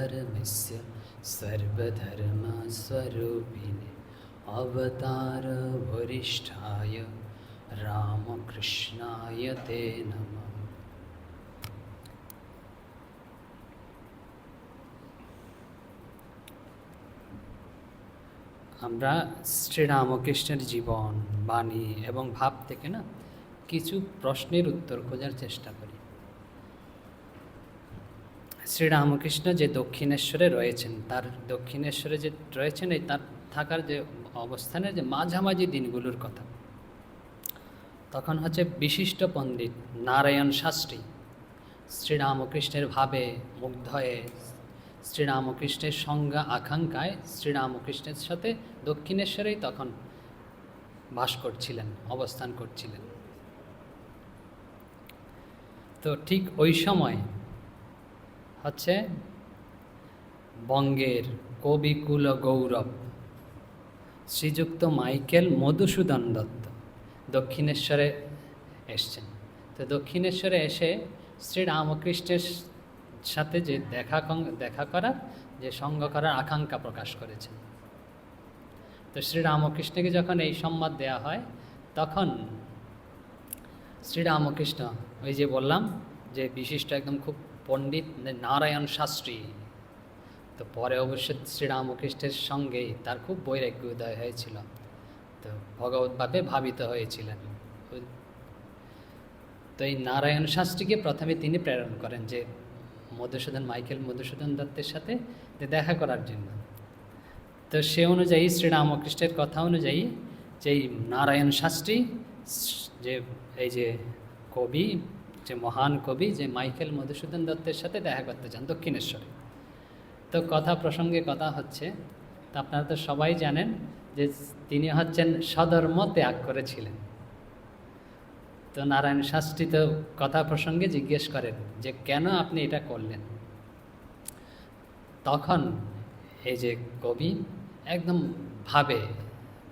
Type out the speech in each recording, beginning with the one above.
धर्मस्य सर्वधर्मस्वरूपिणे अवतार वरिष्ठाय रामकृष्णाय ते नमः। আমরা শ্রীরামকৃষ্ণের জীবন, বাণী এবং ভাব থেকে না কিছু প্রশ্নের উত্তর খোঁজার চেষ্টা করি। শ্রীরামকৃষ্ণ যে দক্ষিণেশ্বরে রয়েছেন, তার দক্ষিণেশ্বরে যে রয়েছেন এই তার থাকার যে অবস্থানের যে মাঝামাঝি দিনগুলোর কথা, তখন হচ্ছে বিশিষ্ট পণ্ডিত নারায়ণ শাস্ত্রী শ্রীরামকৃষ্ণের ভাবে মুগ্ধ হয়ে শ্রীরামকৃষ্ণের সঙ্গে আকাঙ্ক্ষায় শ্রীরামকৃষ্ণের সাথে দক্ষিণেশ্বরেই তখন বাস করছিলেন, অবস্থান করছিলেন। তো ঠিক ওই সময় হচ্ছে বঙ্গের কবিকুল গৌরব শ্রীযুক্ত মাইকেল মধুসূদন দত্ত দক্ষিণেশ্বরে এসছেন। তো দক্ষিণেশ্বরে এসে শ্রীরামকৃষ্ণের সাথে যে দেখা করার, যে সঙ্গ করার আকাঙ্ক্ষা প্রকাশ করেছেন। তো শ্রীরামকৃষ্ণকে যখন এই সম্মান দেয়া হয়, তখন শ্রীরামকৃষ্ণ, ওই যে বললাম যে বিশিষ্ট একদম খুব পণ্ডিত নারায়ণ শাস্ত্রী, তো পরে অবশ্য শ্রীরামকৃষ্ণের সঙ্গেই তার খুব বৈরাগ্য উদয় হয়েছিল, তো ভগবতভাবে ভাবিত হয়েছিলেন। তো এই নারায়ণ শাস্ত্রীকে প্রথমে তিনি প্রেরণ করেন যে মাইকেল মধুসূদন দত্তের সাথে দেখা করার জন্য। তো সে অনুযায়ী শ্রীরামকৃষ্ণের কথা অনুযায়ী যে নারায়ণ শাস্ত্রী যে এই যে কবি, যে মহান কবি যে মাইকেল মধুসূদন দত্তের সাথে দেখা করতে চান দক্ষিণেশ্বরে। তো কথা প্রসঙ্গে কথা হচ্ছে, তো আপনারা তো সবাই জানেন যে তিনি হচ্ছেন স্বধর্ম ত্যাগ করেছিলেন। তো নারায়ণ শাস্ত্রী তো কথা প্রসঙ্গে জিজ্ঞেস করেন যে কেন আপনি এটা করলেন। তখন এই যে কবি একদম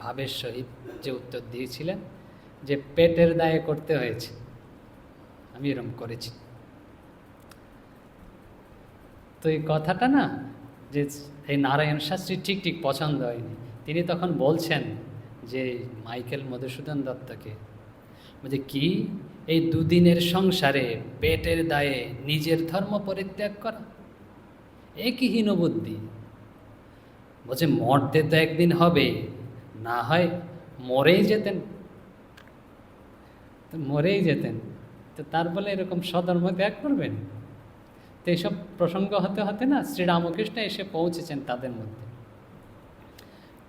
ভাবের সহিত যে উত্তর দিয়েছিলেন যে পেটের দায়ে করতে হয়েছে, আমি এরকম করেছি। তো এই কথাটা না যে এই নারায়ণ শাস্ত্রী ঠিক পছন্দ হয়নি। তিনি তখন বলছেন যে মাইকেল মধুসূদন দত্তকে, বলছে কি এই দুদিনের সংসারে পেটের দায়ে নিজের ধর্ম পরিত্যাগ করা, এ কি হীনবুদ্ধি। বলছে মরতে তো একদিন হবে, না হয় মরেই যেতেন। তো মরেই যেতেন, তো তার বলে এরকম স্বধর্ম ত্যাগ করবেন। তো এইসব প্রসঙ্গ হতে হতে না শ্রীরামকৃষ্ণ এসে পৌঁছেছেন তাদের মধ্যে।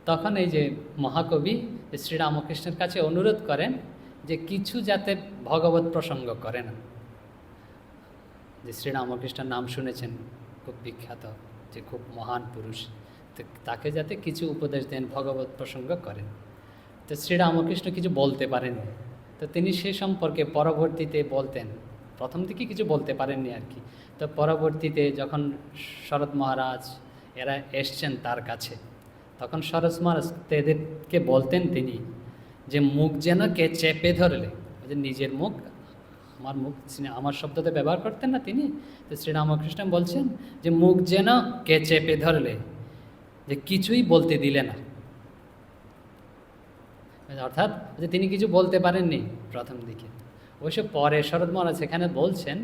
তখন এই যে মহাকবি শ্রীরামকৃষ্ণের কাছে অনুরোধ করেন যে কিছু যাতে ভগবত প্রসঙ্গ করে না। যে শ্রীরামকৃষ্ণের নাম শুনেছেন, খুব বিখ্যাত, যে খুব মহান পুরুষ, তো তাকে যাতে কিছু উপদেশ দেন, ভগবত প্রসঙ্গ করেন। তো শ্রীরামকৃষ্ণ কিছু বলতে পারেননি। তো তিনি সে সম্পর্কে পরবর্তীতে বলতেন, প্রথম থেকে কিছু বলতে পারেননি আর কি। তো পরবর্তীতে যখন শরৎ মহারাজ এরা এসছেন তার কাছে, তখন শরৎ মহারাজ এদেরকে বলতেন তিনি যে মুখ যেন কে চেপে ধরলে, যে নিজের মুখ, আমার শব্দতে ব্যবহার করতেন না তিনি। তো শ্রীরামকৃষ্ণ বলছেন যে মুখ যেন কে চেপে ধরলে, যে কিছুই বলতে দিলে না। অর্থাৎ যে তিনি কিছু বলতে পারেননি প্রথম দিকে। অবশ্য পরে শরৎ মহারাজ সেখানে বলছেন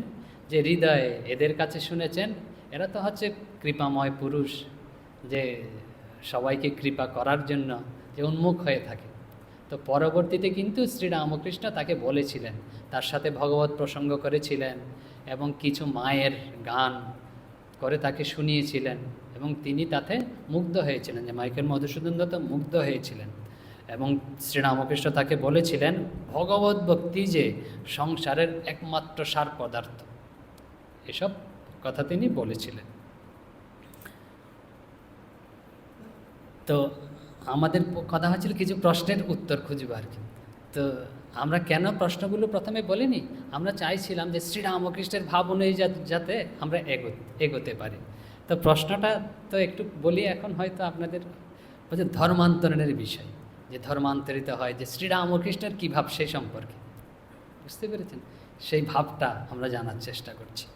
যে হৃদয়ে এদের কাছে শুনেছেন, এরা তো হচ্ছে কৃপাময় পুরুষ, যে সবাইকে কৃপা করার জন্য যে উন্মুখ হয়ে থাকে। তো পরবর্তীতে কিন্তু শ্রীরামকৃষ্ণ তাকে বলেছিলেন, তার সাথে ভগবত প্রসঙ্গ করেছিলেন এবং কিছু মায়ের গান করে তাকে শুনিয়েছিলেন, এবং তিনি তাতে মুগ্ধ হয়েছিলেন, যে মাইকেল মধুসূদন দত্ত মুগ্ধ হয়েছিলেন। এবং শ্রীরামকৃষ্ণ তাকে বলেছিলেন ভগবত ভক্তি যে সংসারের একমাত্র সার পদার্থ, এসব কথা তিনি বলেছিলেন। তো আমাদের কথা হচ্ছিল কিছু প্রশ্নের উত্তর খুঁজব আর কি। তো আমরা কেন প্রশ্নগুলো প্রথমে বলিনি, আমরা চাইছিলাম যে শ্রীরামকৃষ্ণের ভাব অনুযায়ী যাতে আমরা এগোতে পারি। তো প্রশ্নটা তো একটু বলি এখন, হয়তো আপনাদের বলছে ধর্মান্তরণের বিষয়, যে ধর্মান্তরিত হয়, যে শ্রীরামকৃষ্ণের কী ভাব সেই সম্পর্কে, বুঝতে পেরেছেন? সেই ভাবটা আমরা জানার চেষ্টা করছি।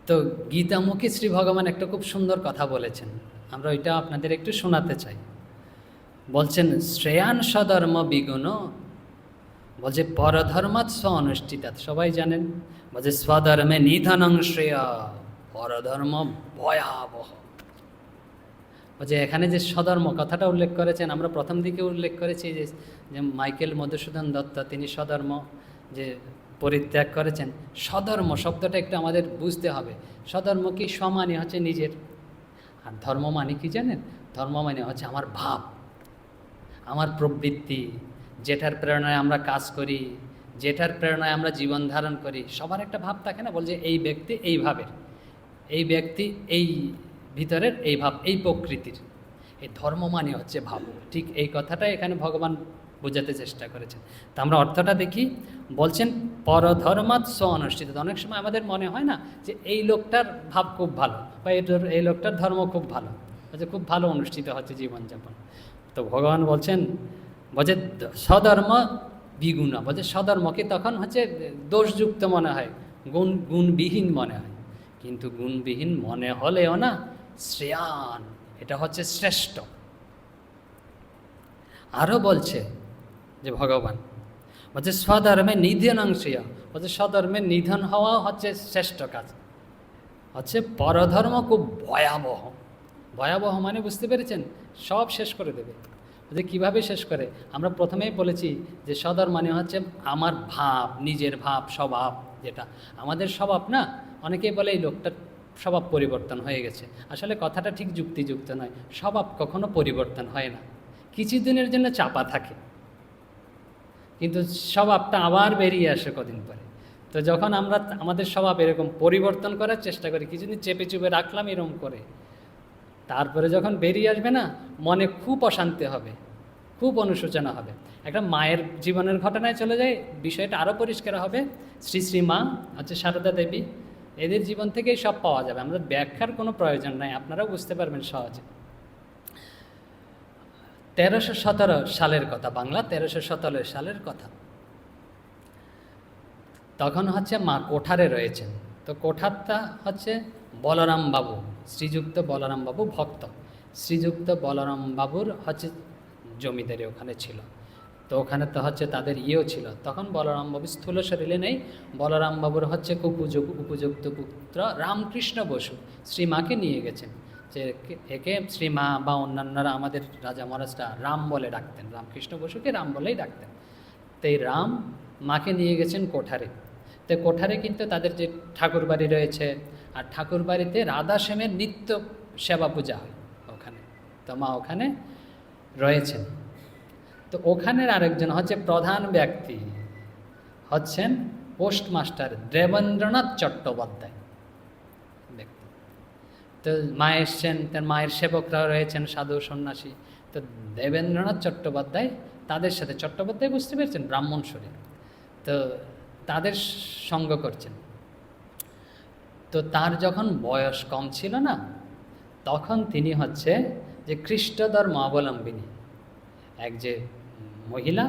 তো গীতামুখী শ্রী ভগবান একটা খুব সুন্দর কথা বলেছেন, আমরা ওইটা আপনাদের একটু শোনাতে চাই। বলছেন শ্রেয়ান স্বধর্ম বিগুণ, বলছে পরধর্মাৎ স্ব অনুষ্ঠিতাৎ, সবাই জানেন। বলছে স্বধর্মে নিধনং শ্রেয়, পরধর্ম ভয়াবহ। বলছে এখানে যে স্বধর্ম কথাটা উল্লেখ করেছেন, আমরা প্রথম দিকে উল্লেখ করেছি যে মাইকেল মধুসূদন দত্ত তিনি স্বধর্ম যে পরিত্যাগ করেছেন। স্বধর্ম শব্দটা একটু আমাদের বুঝতে হবে। স্বধর্ম কি? স্বমানে হচ্ছে নিজের, আর ধর্ম মানে কি জানেন? ধর্ম মানে হচ্ছে আমার ভাব, আমার প্রবৃত্তি, যেটার প্রেরণায় আমরা কাজ করি, যেটার প্রেরণায় আমরা জীবন ধারণ করি। সবার একটা ভাব থাকে না, বলছে এই ব্যক্তি এই ভাবের, এই ব্যক্তি এই ভিতরের এই ভাব, এই প্রকৃতির। এই ধর্ম মানে হচ্ছে ভাব। ঠিক এই কথাটাই এখানে ভগবান বোঝাতে চেষ্টা করেছেন। তা আমরা অর্থটা দেখি। বলছেন পরধর্মাৎ স্ব অনুষ্ঠিত। অনেক সময় আমাদের মনে হয় না যে এই লোকটার ভাব খুব ভালো, বা এই লোকটার ধর্ম খুব ভালো, যে খুব ভালো অনুষ্ঠিত হচ্ছে জীবনযাপন। তো ভগবান বলছেন, বলছে স্বধর্ম বিগুণ, বলছে স্বধর্মকে তখন হচ্ছে দোষযুক্ত মনে হয়, গুণবিহীন মনে হয়। কিন্তু গুণবিহীন মনে হলেও না, শ্রেয়ান, এটা হচ্ছে শ্রেষ্ঠ। আরও বলছে যে ভগবান বলছে স্বধর্মে নিধনং শ্রেয়, বলছে স্বধর্মে নিধন হওয়া হচ্ছে শ্রেষ্ঠ কাজ। হচ্ছে পরধর্ম খুব ভয়াবহ। ভয়াবহ মানে বুঝতে পেরেছেন? সব শেষ করে দেবে। যে কীভাবে শেষ করে? আমরা প্রথমেই বলেছি যে স্বধর্ম মানে হচ্ছে আমার ভাব, নিজের ভাব, স্বভাব। যেটা আমাদের স্বভাব না, অনেকেই বলে এই লোকটার স্বভাব পরিবর্তন হয়ে গেছে। আসলে কথাটা ঠিক যুক্তিযুক্ত নয়। স্বভাব কখনো পরিবর্তন হয় না, কিছুদিনের জন্য চাপা থাকে, কিন্তু স্বভাবটা আবার বেরিয়ে আসে কদিন পরে। তো যখন আমরা আমাদের স্বভাব এরকম পরিবর্তন করার চেষ্টা করি, কিছুদিন চেপে চুপে রাখলাম এরকম করে, তারপরে যখন বেরিয়ে আসবে না, মনে খুব অশান্তি হবে, খুব অনুশোচনা হবে। একটা মায়ের জীবনের ঘটনায় চলে যায়, বিষয়টা আরও পরিষ্কার হবে। শ্রী শ্রী মা হচ্ছে সারদা দেবী, এদের জীবন থেকেই সব পাওয়া যাবে, আমাদের ব্যাখ্যার কোনো প্রয়োজন নাই, আপনারাও বুঝতে পারবেন সহজে। 1317 সালের কথা, বাংলা 1317 সালের কথা। তখন হচ্ছে মা কোঠারে রয়েছেন। তো কোঠারটা হচ্ছে বলরাম বাবু, শ্রীযুক্ত বলরাম বাবু ভক্ত, শ্রীযুক্ত বলরাম বাবুর হচ্ছে জমিদারি ওখানে ছিল। তো ওখানে তো হচ্ছে তাদের ইয়েও ছিল। তখন বলরাম বাবু স্থূল শরীরে নেই। বলরাম বাবুর হচ্ছে খুব উপযুক্ত পুত্র রামকৃষ্ণ বসু শ্রীমাকে নিয়ে গেছেন, যে একে শ্রীমা বা অন্যান্যরা আমাদের রাজা মহারাজরা রাম বলে ডাকতেন, রামকৃষ্ণ বসুকে রাম বলেই ডাকতেন। তো এই রাম মাকে নিয়ে গেছেন কোঠারে। তো কোঠারে কিন্তু তাদের যে ঠাকুর বাড়ি রয়েছে, আর ঠাকুর বাড়িতে রাধা শ্যামের নিত্য সেবা পূজা হয় ওখানে। তো মা ওখানে রয়েছেন। তো ওখানের আরেকজন হচ্ছে প্রধান ব্যক্তি, হচ্ছেন পোস্টমাস্টার দেবেন্দ্রনাথ চট্টোপাধ্যায় ব্যক্তি। তো মা এসছেন, তার মায়ের সেবকরা রয়েছেন সাধু সন্ন্যাসী। তো দেবেন্দ্রনাথ চট্টোপাধ্যায় তাদের সাথে, চট্টোপাধ্যায় বুঝতে পেরেছেন, ব্রাহ্মণ শরীর, তো তাদের সঙ্গ করছেন। তো তার যখন বয়স কম ছিল না, তখন তিনি হচ্ছে যে খ্রিস্ট ধর্ম অবলম্বিনী এক যে মহিলা,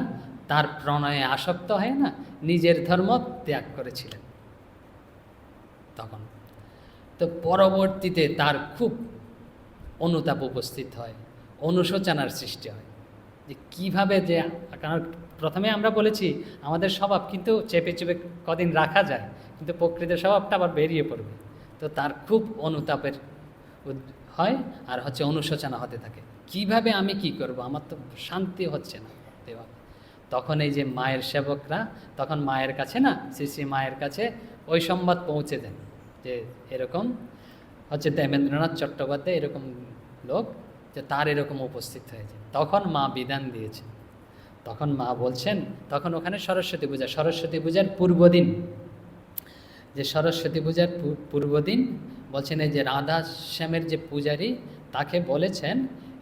তার প্রণয়ে আসক্ত হয়ে না নিজের ধর্ম ত্যাগ করেছিলেন তখন। তো পরবর্তীতে তার খুব অনুতাপ উপস্থিত হয়, অনুশোচনার সৃষ্টি হয় যে কীভাবে, যে কারণ প্রথমে আমরা বলেছি আমাদের স্বভাব কিন্তু চেপে চেপে কদিন রাখা যায়, কিন্তু প্রকৃতির স্বভাবটা আবার বেরিয়ে পড়বে। তো তার খুব অনুতাপের হয়, আর হচ্ছে অনুশোচনা হতে থাকে, কিভাবে আমি কি করব, আমার তো শান্তি হচ্ছে না দেওয়া। তখন এই যে মায়ের সেবকরা তখন মায়ের কাছে না, শ্রী শ্রী মায়ের কাছে ওই সংবাদ পৌঁছে দেন যে এরকম হচ্ছে দেবেন্দ্রনাথ চট্টোপাধ্যায় এরকম লোক, যে তার এরকম উপস্থিত হয়েছে। তখন মা বিধান দিয়েছে। তখন মা বলছেন, তখন ওখানে সরস্বতী পূজা, সরস্বতী পূজার পূর্বদিন, যে সরস্বতী পূজার পূর্বদিন বলছেন এই যে রাধা শ্যামের যে পূজারী, তাকে বলেছেন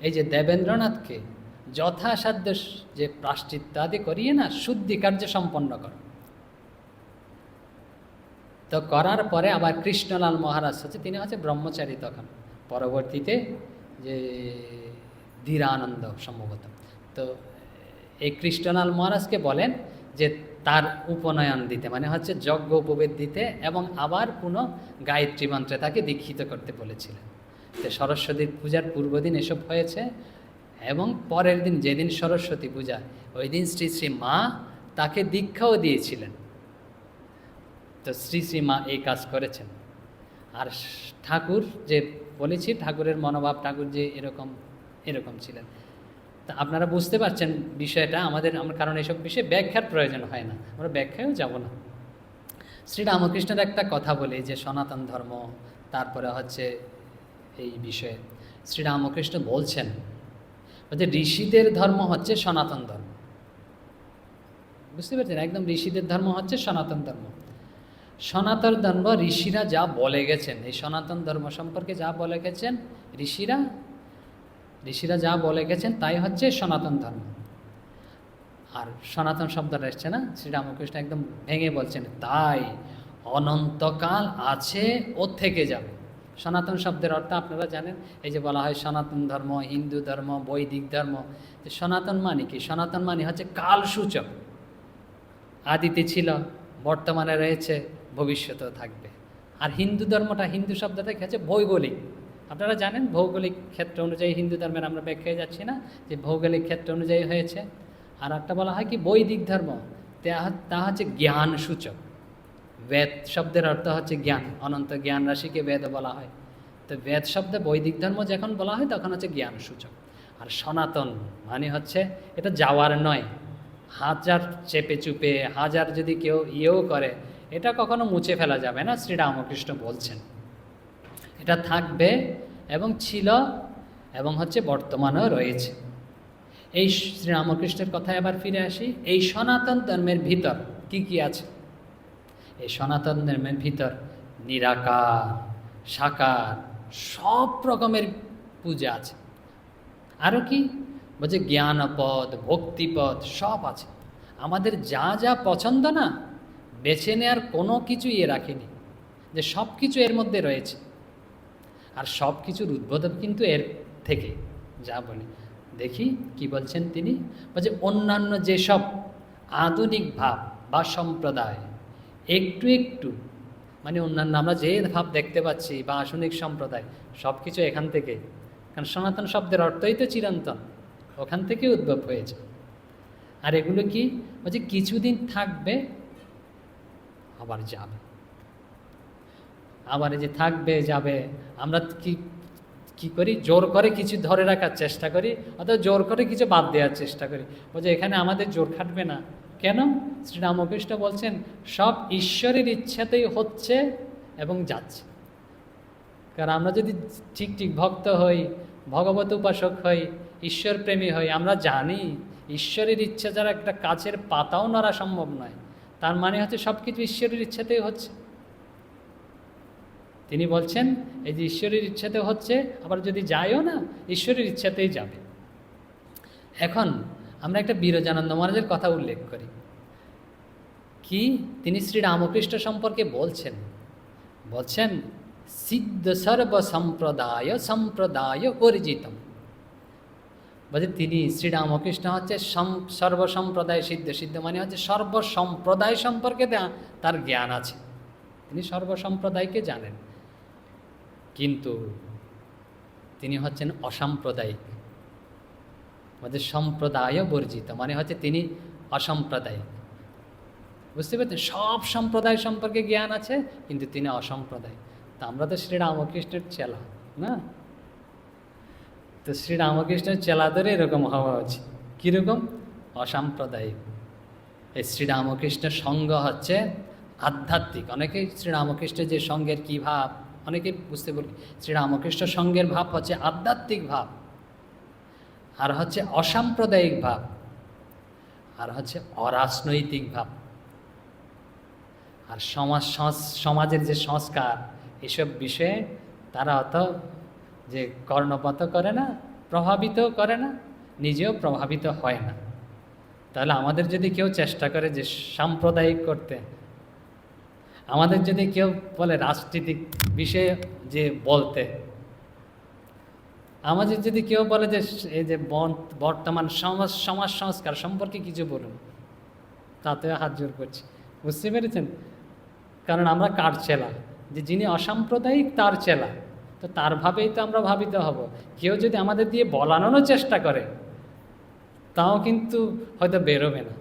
এই যে দেবেন্দ্রনাথকে যথাসাধ্য যে প্রাশ্চিত্য আদি করিয়ে না শুদ্ধি কার্য সম্পন্ন কর। তো করার পরে আবার কৃষ্ণলাল মহারাজ হচ্ছে, তিনি হচ্ছে ব্রহ্মচারী তখন, পরবর্তীতে যে ধীরানন্দ সম্ভবত। তো এই কৃষ্ণলাল মহারাজকে বলেন যে তার উপনয়ন দিতে, মানে হচ্ছে যজ্ঞ উপবেদ দিতে, এবং আবার পুনঃ গায়ত্রী মন্ত্রে তাকে দীক্ষিত করতে বলেছিলেন। তো সরস্বতী পূজার পূর্বদিন এসব হয়েছে, এবং পরের দিন যেদিন সরস্বতী পূজা, ওই দিন শ্রী শ্রী মা তাকে দীক্ষাও দিয়েছিলেন। তো শ্রী শ্রী মা এই কাজ করেছেন। আর ঠাকুর যে বলেছি, ঠাকুরের মনোভাব, ঠাকুর যে এরকম ছিলেন। তা আপনারা বুঝতে পারছেন বিষয়টা আমাদের, কারণ এসব বিষয়ে ব্যাখ্যার প্রয়োজন হয় না, আমরা ব্যাখ্যায়ও যাব না। শ্রীরামকৃষ্ণের একটা কথা বলি যে সনাতন ধর্ম, তারপরে হচ্ছে এই বিষয়ে শ্রীরামকৃষ্ণ বলছেন যে ঋষিদের ধর্ম হচ্ছে সনাতন ধর্ম। বুঝতে পারছেন? একদম ঋষিদের ধর্ম হচ্ছে সনাতন ধর্ম। সনাতন ধর্ম ঋষিরা যা বলে গেছেন, এই সনাতন ধর্ম সম্পর্কে যা বলে গেছেন ঋষিরা যা বলে গেছেন তাই হচ্ছে সনাতন ধর্ম। আর সনাতন শব্দটা এসছে না, শ্রীরামকৃষ্ণ একদম ভেঙে বলছেন, তাই অনন্তকাল আছে ও থেকে যাবে। সনাতন শব্দের অর্থ আপনারা জানেন, এই যে বলা হয় সনাতন ধর্ম, হিন্দু ধর্ম, বৈদিক ধর্ম। যে সনাতন মানে কি? সনাতন মানে হচ্ছে কালসূচক, আদিতে ছিল, বর্তমানে রয়েছে, ভবিষ্যতেও থাকবে। আর হিন্দু ধর্মটা, হিন্দু শব্দটা কি হচ্ছে? ভৌগোলিক। আপনারা জানেন ভৌগোলিক ক্ষেত্র অনুযায়ী হিন্দু ধর্মের, আমরা ব্যাখ্যায় যাচ্ছি না, যে ভৌগোলিক ক্ষেত্র অনুযায়ী হয়েছে। আর একটা বলা হয় কি বৈদিক ধর্ম, তা হচ্ছে জ্ঞান সূচক। বেদ শব্দের অর্থ হচ্ছে জ্ঞান, অনন্ত জ্ঞান রাশিকে বেদ বলা হয়। তো বেদ শব্দে বৈদিক ধর্ম যখন বলা হয় তখন হচ্ছে জ্ঞান সূচক। আর সনাতন মানে হচ্ছে এটা যাওয়ার নয়, হাজার চেপে চুপে, হাজার যদি কেউ করে, এটা কখনো মুছে ফেলা যাবে না। শ্রীরামকৃষ্ণ বলছেন এটা থাকবে এবং ছিল এবং হচ্ছে বর্তমানেও রয়েছে। এই শ্রীরামকৃষ্ণের কথায় আবার ফিরে আসি। এই সনাতন ধর্মের ভিতর কি কি আছে? এই সনাতন ধর্মের ভিতর নিরাকার, সাকার, সব রকমের পূজা আছে। আরও কি বলছে? জ্ঞানপদ, ভক্তিপদ সব আছে। আমাদের যা যা পছন্দ না, বেছে নেওয়ার কোনো কিছু রাখেনি, যে সব কিছু এর মধ্যে রয়েছে। আর সব কিছুর উদ্বোধন কিন্তু এর থেকে, যা বলি দেখি কি বলছেন তিনি। বলছে অন্যান্য যেসব আধুনিক ভাব বা সম্প্রদায় একটু একটু, মানে অন্যান্য আমরা যে ভাব দেখতে পাচ্ছি বা আধুনিক সম্প্রদায়, সব কিছু এখান থেকে, কারণ সনাতন শব্দের অর্থই তো চিরন্তন, ওখান থেকে উদ্ভব হয়েছে। আর এগুলো কি বলছে? কিছুদিন থাকবে আবার যাবে। আবার এই যে থাকবে যাবে, আমরা কি করি? জোর করে কিছু ধরে রাখার চেষ্টা করি, অথবা জোর করে কিছু বাদ দেওয়ার চেষ্টা করি। বলছে এখানে আমাদের জোর খাটবে না। কেন? শ্রীরামকৃষ্ণ বলছেন সব ঈশ্বরের ইচ্ছাতেই হচ্ছে এবং যাচ্ছে। কারণ আমরা যদি ঠিক ঠিক ভক্ত হই, ভগবত উপাসক হই, ঈশ্বর প্রেমী হই, আমরা জানি ঈশ্বরের ইচ্ছা ছাড়া একটা কাছের পাতাও নড়া সম্ভব নয়। তার মানে হচ্ছে সব কিছু ঈশ্বরের ইচ্ছাতেই হচ্ছে। তিনি বলছেন এই যে ঈশ্বরের ইচ্ছাতে হচ্ছে, আবার যদি যায়ও না, ঈশ্বরের ইচ্ছাতেই যাবে। এখন আমরা একটা বিরজানন্দ মহারাজের কথা উল্লেখ করি। কি তিনি শ্রীরামকৃষ্ণ সম্পর্কে বলছেন সিদ্ধ সর্ব সম্প্রদায় অর্জিতম। বলছে তিনি শ্রীরামকৃষ্ণ হচ্ছে সর্বসম্প্রদায় সিদ্ধ মানে হচ্ছে সর্বসম্প্রদায় সম্পর্কে তার জ্ঞান আছে, তিনি সর্বসম্প্রদায়কে জানেন। কিন্তু তিনি হচ্ছেন অসাম্প্রদায়িক। বলছে সম্প্রদায় বর্জিত মানে হচ্ছে তিনি অসাম্প্রদায়িক। বুঝতে পারছেন? সব সম্প্রদায় সম্পর্কে জ্ঞান আছে, কিন্তু তিনি অসাম্প্রদায়িক। তা আমরা তো শ্রীরামকৃষ্ণের চেলা না, তো শ্রীরামকৃষ্ণের চেলাদের এরকম হওয়া উচিত। কীরকম? অসাম্প্রদায়িক। এই শ্রীরামকৃষ্ণের সঙ্গ হচ্ছে আধ্যাত্মিক। অনেকেই শ্রীরামকৃষ্ণের যে সঙ্গের কী ভাব, অনেকে বুঝতে পারি শ্রীরামকৃষ্ণ সঙ্গের ভাব হচ্ছে আধ্যাত্মিক ভাব, আর হচ্ছে অসাম্প্রদায়িক ভাব, আর হচ্ছে অরাজনৈতিক ভাব। আর সমাজের যে সংস্কার, এসব বিষয়ে তারা অত যে কর্ণপাত করে না, প্রভাবিত করে না, নিজেও প্রভাবিত হয় না। তাহলে আমাদের যদি কেউ চেষ্টা করে যে সাম্প্রদায়িক করতে, আমাদের যদি কেউ বলে রাজনৈতিক বিষয়ে যে বলতে, আমাদের যদি কেউ বলে যে এই যে বর্তমান সমাজ সংস্কার সম্পর্কে কিছু বলুন, তাতেও হাত জোর করছি, বুঝতে পেরেছেন? কারণ আমরা কার চেলা, যে যিনি অসাম্প্রদায়িক তার চেলা, তো তার ভাবেই তো আমরা ভাবিত হব। কেউ যদি আমাদের দিয়ে বলানোর চেষ্টা করে তাও কিন্তু হয়তো বেরোবে না,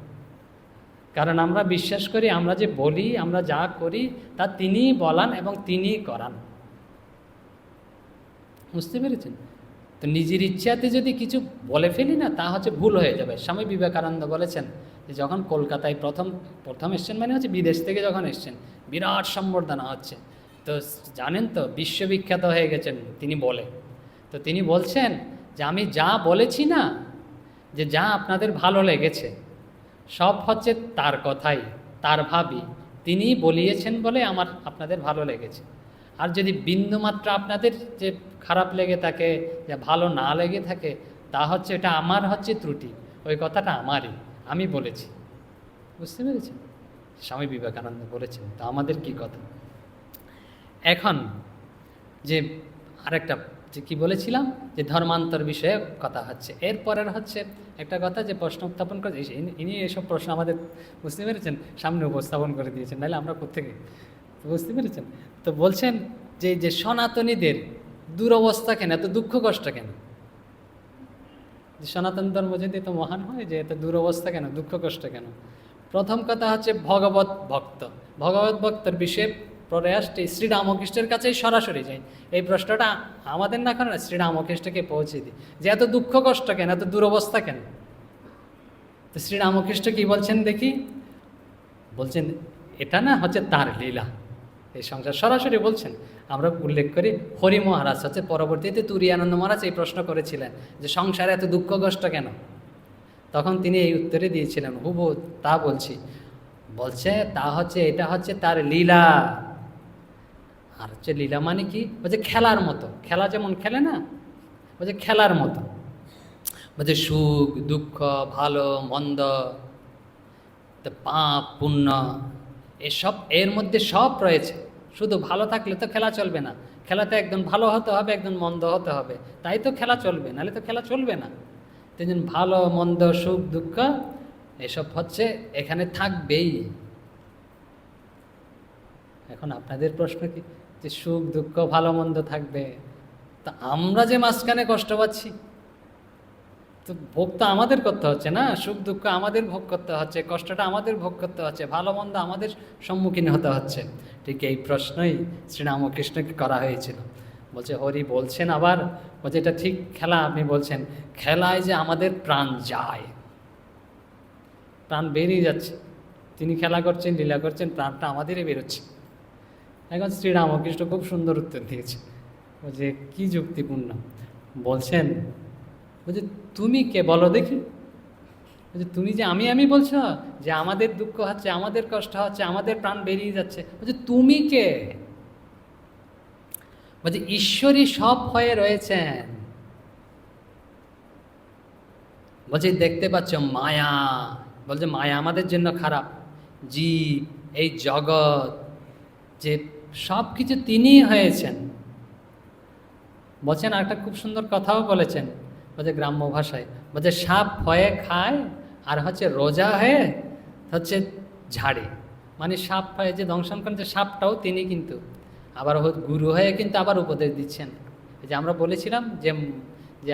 কারণ আমরা বিশ্বাস করি আমরা যে বলি, আমরা যা করি তা তিনিই বলান এবং তিনিই করান, বুঝতে পেরেছেন? তো নিজের ইচ্ছাতে যদি কিছু বলে ফেলি না, তা হচ্ছে ভুল হয়ে যাবে। স্বামী বিবেকানন্দ বলেছেন যে যখন কলকাতায় প্রথম এসছেন, মানে হচ্ছে বিদেশ থেকে যখন এসছেন, বিরাট সম্বর্ধনা হচ্ছে, তো জানেন তো বিশ্ববিখ্যাত হয়ে গেছেন তিনি বলে। তো তিনি বলছেন যে আমি যা বলেছি না, যে যা আপনাদের ভালো লেগেছে সব হচ্ছে তার কথাই, তার ভাবই, তিনিই বলিয়েছেন বলে আপনাদের ভালো লেগেছে। আর যদি বিন্দুমাত্র আপনাদের যে খারাপ লেগে থাকে, যে ভালো না লেগে থাকে, তা হচ্ছে এটা আমার হচ্ছে ত্রুটি, ওই কথাটা আমারই, আমি বলেছি, বুঝতে পেরেছেন? স্বামী বিবেকানন্দ বলেছেন। তো আমাদের কি কথা এখন, যে আরেকটা যে কি বলেছিলাম, যে ধর্মান্তর বিষয়ে কথা হচ্ছে। এরপরের হচ্ছে একটা কথা যে প্রশ্ন উত্থাপন করে, ইনি এসব প্রশ্ন আমাদের, বুঝতে পেরেছেন, সামনে উপস্থাপন করে দিয়েছেন, নাহলে আমরা কোত্থেকে, বুঝতে পেরেছেন? তো বলছেন যে সনাতনীদের দুরবস্থা কেন, এত দুঃখ কষ্ট কেন, যে সনাতন ধর্ম যদি এত মহান হয়, যে এত দুরবস্থা কেন, দুঃখ কষ্ট কেন? প্রথম কথা হচ্ছে ভগবত ভক্তর বিষয়ে প্রয়াসটি শ্রীরামকৃষ্ণের কাছেই সরাসরি যাই। এই প্রশ্নটা আমাদের না করে শ্রীরামকৃষ্ণকে পৌঁছে দিই, যে এত দুঃখ কষ্ট কেন, এত দুরবস্থা কেন? তো শ্রীরামকৃষ্ণ কি বলছেন দেখি, বলছেন এটা না হচ্ছে তার লীলা, এই সংসার, সরাসরি বলছেন। আমরা উল্লেখ করি হরি মহারাজ হচ্ছে পরবর্তীতে তুরিয়ানন্দ মহারাজ এই প্রশ্ন করেছিলেন যে সংসারে এত দুঃখ কষ্ট কেন, তখন তিনি এই উত্তরে দিয়েছিলেন, হুবু তা বলছি, বলছে তা হচ্ছে এটা হচ্ছে তার লীলা। আর হচ্ছে লীলা মানে কি, বলছে খেলার মতো, খেলা যেমন খেলে না, বলছে খেলার মতো, বলছে সুখ দুঃখ ভালো মন্দ, পাপ পুণ্য এসব এর মধ্যে সব রয়েছে। শুধু ভালো থাকলে তো খেলা চলবে না, খেলাতে একদম ভালো হতে হবে, একদম মন্দ হতে হবে, তাই তো খেলা চলবে, নাহলে তো খেলা চলবে না। তেমন ভালো মন্দ সুখ দুঃখ এসব হচ্ছে এখানে থাকবেই। এখন আপনাদের প্রশ্ন কি, যে সুখ দুঃখ ভালো মন্দ থাকবে, তা আমরা যে মাঝখানে কষ্ট পাচ্ছি, তো ভোগ তো আমাদের করতে হচ্ছে না, সুখ দুঃখ আমাদের ভোগ করতে হচ্ছে, কষ্টটা আমাদের ভোগ করতে হচ্ছে, ভালো মন্দ আমাদের সম্মুখীন হতে হচ্ছে। ঠিক এই প্রশ্নই শ্রীরামকৃষ্ণকে করা হয়েছিল। বলছে হরি বলছেন আবার, বলছে এটা ঠিক খেলা, আপনি বলছেন খেলায় যে আমাদের প্রাণ যায়, প্রাণ বেরিয়ে যাচ্ছে, তিনি খেলা করছেন লীলা করছেন, প্রাণটা আমাদেরই বেরোচ্ছে। এখন শ্রীরামকৃষ্ণ খুব সুন্দর উত্তর দিয়েছে, বলছে কি যুক্তিপূর্ণ, বলছেন বলছে তুমি কে বলো দেখি, বলছে তুমি যে আমি বলছো, যে আমাদের দুঃখ হচ্ছে, আমাদের কষ্ট হচ্ছে, আমাদের প্রাণ বেরিয়ে যাচ্ছে, বলছে তুমি কে? বলছে ঈশ্বরই সব হয়ে রয়েছেন। বলছে দেখতে পাচ্ছ মায়া, বলছে মায়া আমাদের জন্য খারাপ, জীব এই জগৎ, যে সব কিছু তিনিই হয়েছেন। বলছেন আর একটা খুব সুন্দর কথাও বলেছেন, বলছে গ্রাম্য ভাষায়, বলছে সাপ হয়ে খায় আর হচ্ছে রোজা হয়ে হচ্ছে ঝাড়ে, মানে সাপ হয়ে যে দংশন করেন, যে সাপটাও তিনি কিন্তু আবার গুরু হয়ে কিন্তু আবার উপদেশ দিচ্ছেন। এই যে আমরা বলেছিলাম যে যে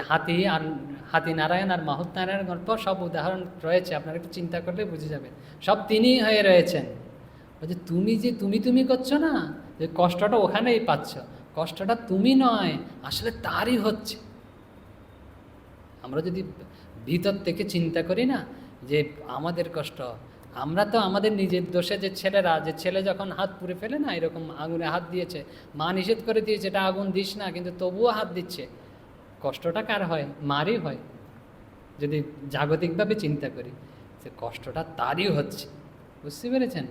হাতি নারায়ণ আর মাহুত নারায়ণ গল্প সব উদাহরণ রয়েছে, আপনারা একটু চিন্তা করলে বুঝে যাবেন, সব তিনিই হয়ে রয়েছেন। বলছে তুমি যে তুমি করছো না, যে কষ্টটা ওখানেই পাচ্ছ, কষ্টটা তুমি নয়, আসলে তারই হচ্ছে। আমরা যদি ভিতর থেকে চিন্তা করি না যে আমাদের কষ্ট, আমরা তো আমাদের নিজের দোষে, যে ছেলে যখন হাত পুড়ে ফেলে না, এরকম আগুনে হাত দিয়েছে, মা নিষেধ করে দিয়েছে এটা আগুন দিস না, কিন্তু তবুও হাত দিচ্ছে, কষ্টটা কার হয়? মারই হয়। যদি জাগতিকভাবে চিন্তা করি, যে কষ্টটা তারই হচ্ছে, বুঝতে পেরেছেন?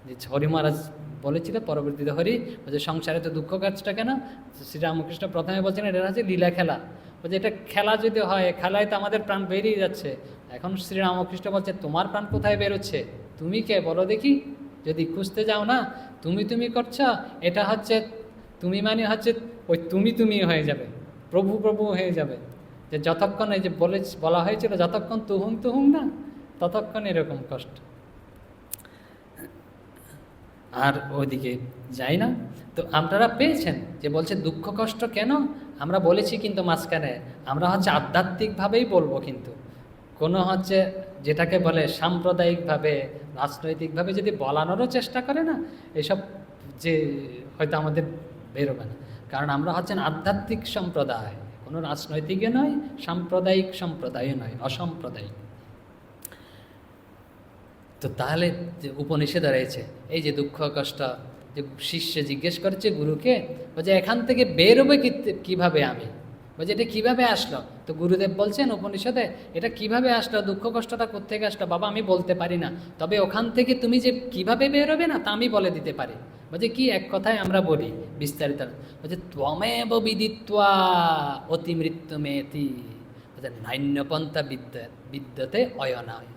যে হরি মহারাজ বলেছিল পরবর্তীতে হরি বলছে সংসারে তো দুঃখ কাজটা কেন, শ্রীরামকৃষ্ণ প্রথমে বলছেন এটা হচ্ছে লীলা খেলা, বলছে এটা খেলা যদি হয়, খেলায় তো আমাদের প্রাণ বেরিয়ে যাচ্ছে। এখন শ্রীরামকৃষ্ণ বলছে তোমার প্রাণ কোথায় বেরোচ্ছে, তুমি কে বলো দেখি, যদি খুঁজতে যাও না তুমি করছ, এটা হচ্ছে তুমি মানে হচ্ছে ওই তুমি হয়ে যাবে, প্রভু হয়ে যাবে, যে যতক্ষণ এই যে বলা হয়েছিল যতক্ষণ তুহুং না ততক্ষণ এরকম কষ্ট, আর ওইদিকে যাই না। তো আপনারা পেয়েছেন যে বলছে দুঃখ কষ্ট কেন, আমরা বলেছি কিন্তু মাঝখানে আমরা হচ্ছে আধ্যাত্মিকভাবেই বলবো, কিন্তু কোনো হচ্ছে যেটাকে বলে সাম্প্রদায়িকভাবে রাজনৈতিকভাবে যদি বলানোরও চেষ্টা করে না, এসব যে হয়তো আমাদের বেরোবে না। কারণ আমরা হচ্ছেন আধ্যাত্মিক সম্প্রদায়, কোনো রাজনৈতিকও নয়, সাম্প্রদায়িক সম্প্রদায়ও নয়, অসাম্প্রদায়িক। তো তাহলে যে উপনিষদে রয়েছে এই যে দুঃখ কষ্ট, যে শিষ্য জিজ্ঞেস করছে গুরুকে, বলছে এখান থেকে বেরোবে কিভাবে আমি, বলছে এটা কিভাবে আসলো। তো গুরুদেব বলছেন উপনিষদে এটা কিভাবে আসলো, দুঃখ কষ্টটা কোত্থেকে আসলো বাবা আমি বলতে পারি না, তবে ওখান থেকে তুমি যে কিভাবে বেরোবে না তা আমি বলে দিতে পারি। বলছে কি, এক কথায় আমরা বলি বিস্তারিত, বলছে ত্বমেব বিদিত্বা অতি মৃত্যু মেতি, বলছে নান্যপন্থা বিদ্যতে অয়নায়।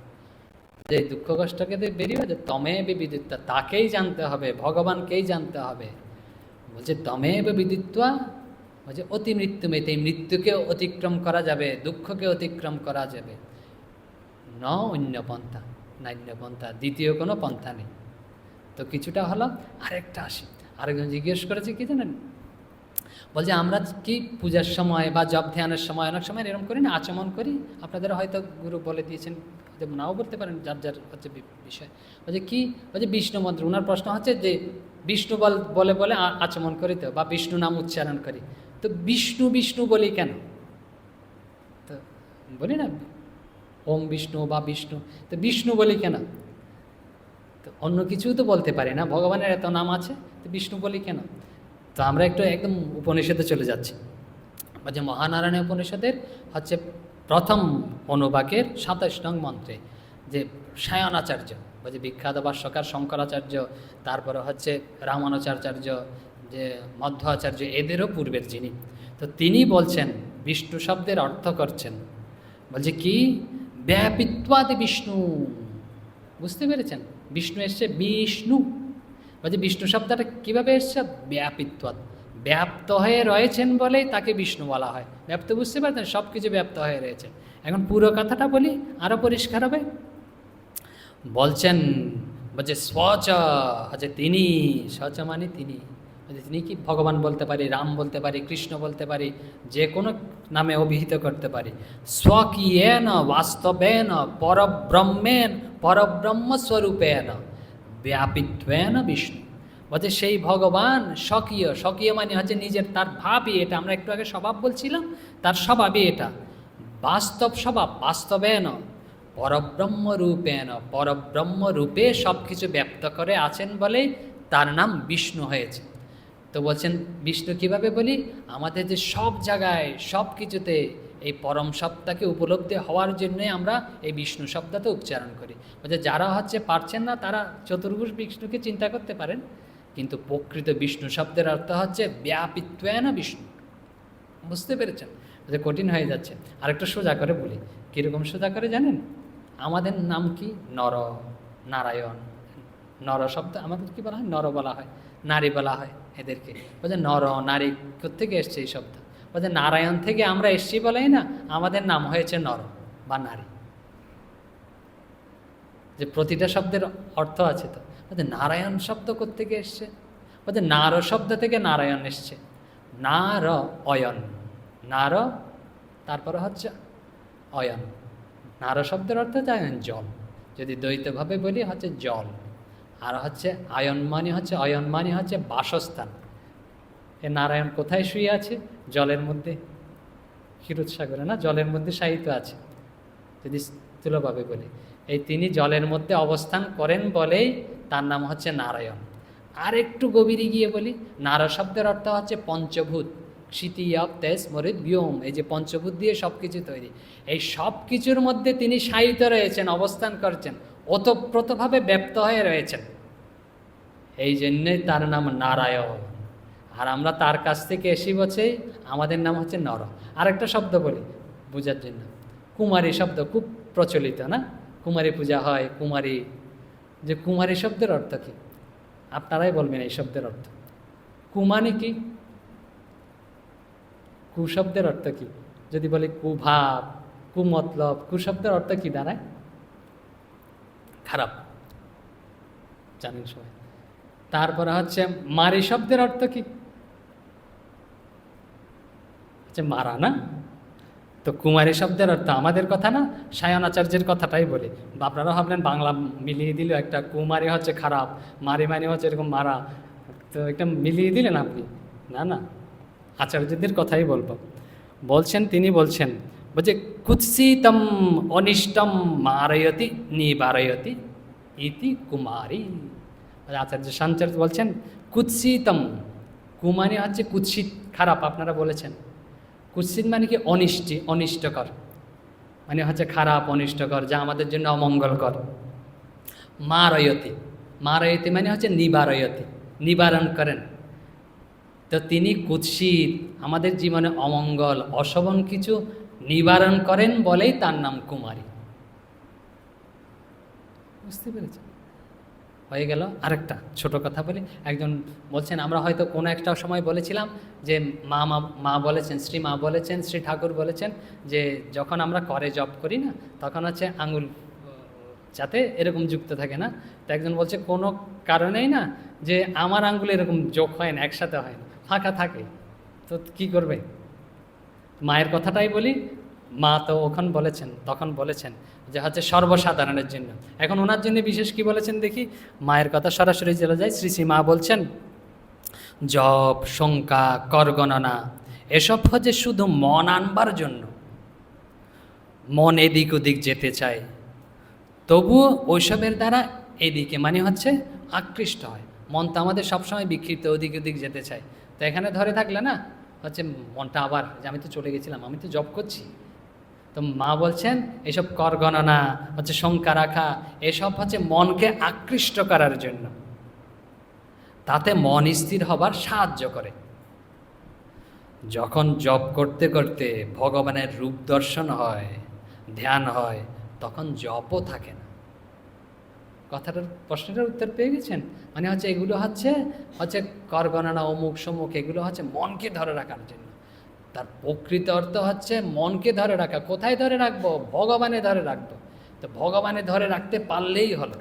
যে দুঃখ কষ্টকে বেরিয়ে যে তমেব বিদিত্বা, তাকেই জানতে হবে, ভগবানকেই জানতে হবে। বলছে তমেব বিদিত্বা, বলছে অতি মৃত্যু মেতে, মৃত্যুকে অতিক্রম করা যাবে, দুঃখকে অতিক্রম করা যাবে, ন অন্য পন্থা, নান্য পন্থা, দ্বিতীয় কোনো পন্থা নেই। তো কিছুটা হলো, আরেকটা আসি, আরেকজন জিজ্ঞেস করেছে কি জানেন, বলছে আমরা কি পূজার সময় বা জপ ধ্যানের সময় অনেক সময় এরকম করি না, আচমন করি, আপনাদের হয়তো গুরু বলে দিয়েছেন, নাও বলতে পারেন, যার যার হচ্ছে বিষয়। বলছে কি, বলছে বিষ্ণু মন্ত্র, ওনার প্রশ্ন হচ্ছে যে বিষ্ণু বলে বলে আচমন করি তো, বা বিষ্ণু নাম উচ্চারণ করি, তো বিষ্ণু বিষ্ণু বলি কেন, তো বলি না ওম বিষ্ণু বা বিষ্ণু, তো বিষ্ণু বলি কেন, তো অন্য কিছুও তো বলতে পারি না, ভগবানের এত নাম আছে, তো বিষ্ণু বলি কেন। তো আমরা একটু একদম উপনিষদে চলে যাচ্ছি। যে মহানারায়ণ উপনিষদের হচ্ছে প্রথম অনুবাকের ২৭ নং মন্ত্রে, যে সায়নাচার্য, বলছে বিখ্যাত ভাষ্যকার শঙ্করাচার্য, তারপরে হচ্ছে রামানুজাচার্য, যে মধ্ব আচার্য, এদেরও পূর্বের যিনি, তো তিনি বলছেন বিষ্ণু শব্দের অর্থ করছেন, বলছে কি, ব্যাপিত্বাদি বিষ্ণু, বুঝতে পেরেছেন, বিষ্ণু এসছে বিষ্ণু, বলছে বিষ্ণু শব্দটা কীভাবে এসছে, ব্যাপিত্বাদ, ব্যাপ্ত হয়ে রয়েছেন বলেই তাকে বিষ্ণু বলা হয়। ব্যাপ্ত বুঝতে পারছেন, সব কিছু ব্যাপ্ত হয়ে রয়েছে। এখন পুরো কথাটা বলি আরও পরিষ্কার হবে, বলছেন, বলছে স্বচ, হচ্ছে তিনি, স্বচ মানে তিনি, তিনি কি ভগবান বলতে পারি, রাম বলতে পারি, কৃষ্ণ বলতে পারি, যে কোনো নামে অভিহিত করতে পারি। স্বকীয়েন বাস্তবেন পরব্রহ্মেন পরব্রহ্মস্বরূপেন ব্যাপিত্বেন বিষ্ণু, বলছে সেই ভগবান স্বকীয়, স্বকীয় মানে হচ্ছে নিজের, তার ভাবই এটা, আমরা একটু আগে স্বভাব বলছিলাম, তার স্বভাবই এটা, বাস্তব স্বভাব, বাস্তবেন পরব্রহ্মরূপেন, পরব্রহ্মরূপে সব কিছু ব্যক্ত করে আছেন বলেই তার নাম বিষ্ণু হয়েছে। তো বলছেন বিষ্ণু কিভাবে বলি, আমাদের যে সব জায়গায় সব কিছুতে এই পরম সত্তাকে উপলব্ধি হওয়ার জন্যে আমরা এই বিষ্ণু শব্দটা উচ্চারণ করি। বলছে যারা হচ্ছে পারছেন না তারা চতুর্ভুজ বিষ্ণুকে চিন্তা করতে পারেন, কিন্তু প্রকৃত বিষ্ণু শব্দের অর্থ হচ্ছে ব্যাপিত্বেন বিষ্ণু, বুঝতে পেরেছেন, যে কঠিন হয়ে যাচ্ছে। আরেকটু সোজা করে বলি, কীরকম সোজা করে জানেন, আমাদের নাম কি, নর, নারায়ণ, নর শব্দ আমাদের কি বলা হয়, নর বলা হয়, নারী বলা হয় এদেরকে, বলছে নর নারী কোত্থেকে এসছে এই শব্দ, বলছে নারায়ণ থেকে আমরা এসছি বলেই না আমাদের নাম হয়েছে নর বা নারী, যে প্রতিটা শব্দের অর্থ আছে। তো বলছে নারায়ণ শব্দ কোত্থেকে এসছে, বলছে নার শব্দ থেকে নারায়ণ এসছে, নার অয়ন, নার তারপরে হচ্ছে অয়ন, নার শব্দের অর্থ জানেন জল, যদি দ্বৈতভাবে বলি হচ্ছে জল, আর হচ্ছে আয়ন মানে হচ্ছে, অয়ন মানে হচ্ছে বাসস্থান। এ নারায়ণ কোথায় শুয়ে আছে, জলের মধ্যে, ক্ষীরোদসাগরে না, জলের মধ্যে শায়িত আছে, যদি স্থূলভাবে বলি, এই তিনি জলের মধ্যে অবস্থান করেন বলেই তার নাম হচ্ছে নারায়ণ। আর একটু গভীরে গিয়ে বলি, নার শব্দের অর্থ হচ্ছে পঞ্চভূত, ক্ষিতি আপ তেজ মরিত ব্যোম, এই যে পঞ্চভূত দিয়ে সব কিছু তৈরি, এই সব কিছুর মধ্যে তিনি শায়িত রয়েছেন, অবস্থান করছেন, ওতপ্রোতভাবে ব্যপ্ত হয়ে রয়েছেন, এই জন্যই তার নাম নারায়ণ। আর আমরা তার কাছ থেকে এসি বলছে আমাদের নাম হচ্ছে নর। আরেকটা শব্দ বলি বোঝার জন্য, কুমারী শব্দ খুব প্রচলিত না, কুমারী পূজা হয়, কুমারী, যে কুমারী শব্দের অর্থ কী আপনারাই বলবেন, এই শব্দের অর্থ কুমানি কি, কুশব্দের অর্থ কী, যদি বলি কুভাব, কুমতলব, কুশব্দের অর্থ কী দাঁড়ায়, খারাপ, জানেন সবাই, তারপরে হচ্ছে মারি শব্দের অর্থ কি? হচ্ছে মারা না? তো কুমারী শব্দের অর্থ আমাদের কথা না, সায়নাচার্যের কথাটাই বলি। আপনারা ভাবলেন বাংলা মিলিয়ে দিল, একটা কুমারী হচ্ছে খারাপ, মারি মানে হচ্ছে এরকম মারা, তো একটা মিলিয়ে দিলেন আপনি। না না, আচার্যদের কথাই বলবো। তিনি বলছেন, বলছে কুৎসিতম অনিষ্টম মারয়তি নিবারয়তি ইতি কুমারী। আচার্য শাঞ্চার্য বলছেন কুৎসিতম, কুমারী হচ্ছে কুৎসিত, খারাপ, আপনারা বলেছেন। কুৎসিত মানে কি? অনিষ্টকর, মানে হচ্ছে খারাপ, অনিষ্টকর, যা আমাদের জন্য অমঙ্গলকর। মারয়তি মানে হচ্ছে নিবারয়তি, নিবারণ করেন। তো তিনি কুৎসিত, আমাদের জীবনে অমঙ্গল অশোভন কিছু নিবারণ করেন বলেই তার নাম কুমারী। বুঝতে পেরেছেন? হয়ে গেল। আরেকটা ছোট কথা বলি। একজন বলছেন, আমরা হয়তো কোনো একটা সময় বলেছিলাম যে মা বলেছেন, শ্রী ঠাকুর বলেছেন যে যখন আমরা করে জপ করি না, তখন হচ্ছে আঙুল যাতে এরকম যুক্ত থাকে না। তো একজন বলছে কোনো কারণেই না, যে আমার আঙুল এরকম যোগ হয় না, একসাথে হয় না, ফাঁকা থাকে, তো কি করবে? মায়ের কথাটাই বলি। মা তো তখন বলেছেন যে হচ্ছে সর্বসাধারণের জন্য। এখন ওনার জন্য বিশেষ কি বলেছেন দেখি, মায়ের কথা সরাসরি চলে যায়। শ্রী মা বলছেন, জপ, শঙ্কা, কর গণনা এসব হচ্ছে শুধু মন আনবার জন্য। মন এদিক ওদিক যেতে চায়, তবুও ওইসবের দ্বারা এদিকে মানে হচ্ছে আকৃষ্ট হয়। মন তো আমাদের সবসময় বিক্ষিপ্ত, ওদিক ওদিক যেতে চায়। তো এখানে ধরে থাকলে না হচ্ছে মনটা আবার যে আমি তো চলে গেছিলাম, আমি তো জব করছি। তো মা বলছেন এসব কর গণনা হচ্ছে, শঙ্কা রাখা, এসব হচ্ছে মনকে আকৃষ্ট করার জন্য, তাতে মন স্থির হবার সাহায্য করে। যখন জপ করতে করতে ভগবানের রূপ দর্শন হয়, ধ্যান হয়, তখন জপও থাকে না। প্রশ্নটার উত্তর পেয়ে গেছেন? মানে হচ্ছে এগুলো হচ্ছে কর গণনা, অমুক সমুক, এগুলো হচ্ছে মনকে ধরে রাখার জন্য। তার প্রকৃত অর্থ হচ্ছে মনকে ধরে রাখা। কোথায় ধরে রাখবো? ভগবানে ধরে রাখবো। তো ভগবানে ধরে রাখতে পারলেই হলো।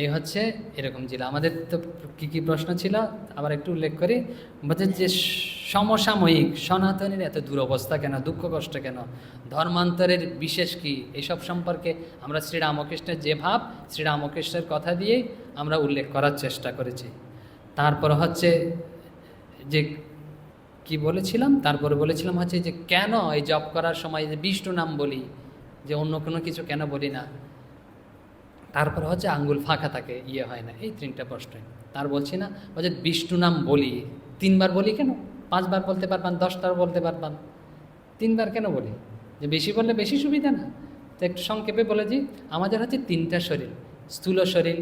এই হচ্ছে এরকম ছিল আমাদের। তো কী প্রশ্ন ছিল আবার একটু উল্লেখ করি। বলছে যে সমসাময়িক সনাতনীর এত দুরবস্থা কেন, দুঃখ কষ্ট কেন, ধর্মান্তরের বিশেষ কি, এসব সম্পর্কে আমরা শ্রীরামকৃষ্ণের যে ভাব, শ্রীরামকৃষ্ণের কথা দিয়েই আমরা উল্লেখ করার চেষ্টা করেছি। তারপর হচ্ছে যে কি বলেছিলাম, তারপরে বলেছিলাম হচ্ছে যে কেন এই জপ করার সময় যে বিষ্ণু নাম বলি, যে অন্য কোনো কিছু কেন বলি না। তারপর হচ্ছে আঙ্গুল ফাঁকা থাকে, হয় না, এই 3টা প্রশ্ন। তার বলছি না, বলছে বিষ্ণু নাম বলি 3বার বলি কেন? 5বার বলতে পারবান, 10বার বলতে পারবান, 3বার কেন বলি? যে বেশি বললে বেশি সুবিধা না? তো একটু সংক্ষেপে বলে দিই, আমাদের হচ্ছে 3টা শরীর, স্থূল শরীর,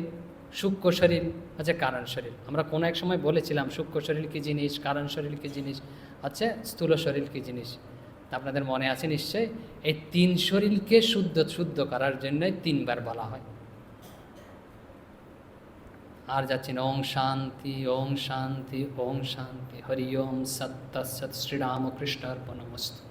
সূক্ষ্ম শরীর, হচ্ছে কারণ শরীর। আমরা কোনো এক সময় বলেছিলাম সূক্ষ্ম শরীর কী জিনিস, কারণ শরীর কী জিনিস, হচ্ছে স্থূল শরীর কী জিনিস। তা আপনাদের মনে আছে নিশ্চয়ই। এই 3 শরীরকে শুদ্ধ করার জন্যই 3বার বলা হয়। আর যাচ্ছি না। ওং শান্তি, ওং শান্তি, ওং শান্তি। হরি ওম সৎ তৎসৎ। শ্রীরামকৃষ্ণ অর্পণমস্তু।